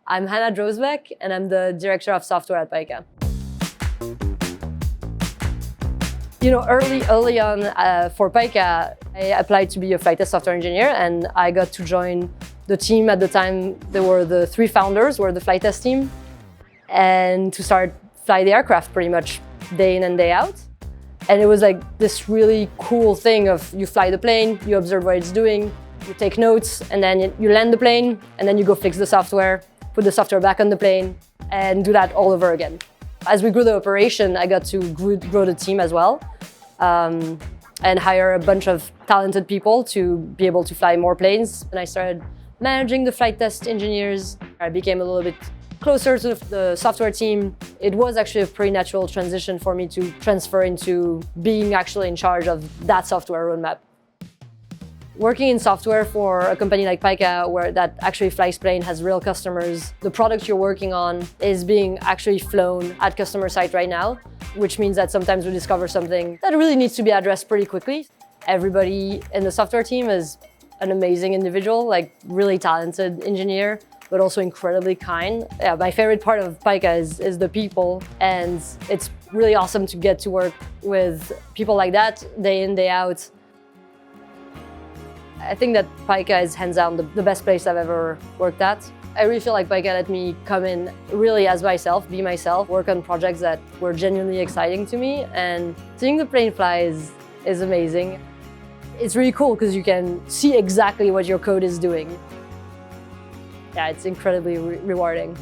I'm Droesbeke, and I'm the Director of Software at Pyka. You know, early on for Pyka, I applied to be a flight test software engineer, and I got to join the team. At the time, there were the 3 founders, were the flight test team, and to start fly the aircraft pretty much day in and day out. And it was like this really cool thing of you fly the plane, you observe what it's doing, you take notes, and then you land the plane, and then you go fix the software, put the software back on the plane, and do that all over again. As we grew the operation, I got to grow the team as well, and hire a bunch of talented people to be able to fly more planes. And I started managing the flight test engineers. I became a little bit closer to the software team. It was actually a pretty natural transition for me to transfer into being actually in charge of that software roadmap. Working in software for a company like Pyka, where that actually flies plane, has real customers, the product you're working on is being actually flown at customer site right now, which means that sometimes we discover something that really needs to be addressed pretty quickly. Everybody in the software team is an amazing individual, like really talented engineer, but also incredibly kind. Yeah, my favorite part of Pyka is the people, and it's really awesome to get to work with people like that day in, day out. I think that Pyka is hands down the best place I've ever worked at. I really feel like Pyka let me come in really as myself, be myself, work on projects that were genuinely exciting to me, and seeing the plane fly is amazing. It's really cool because you can see exactly what your code is doing. Yeah, it's incredibly rewarding.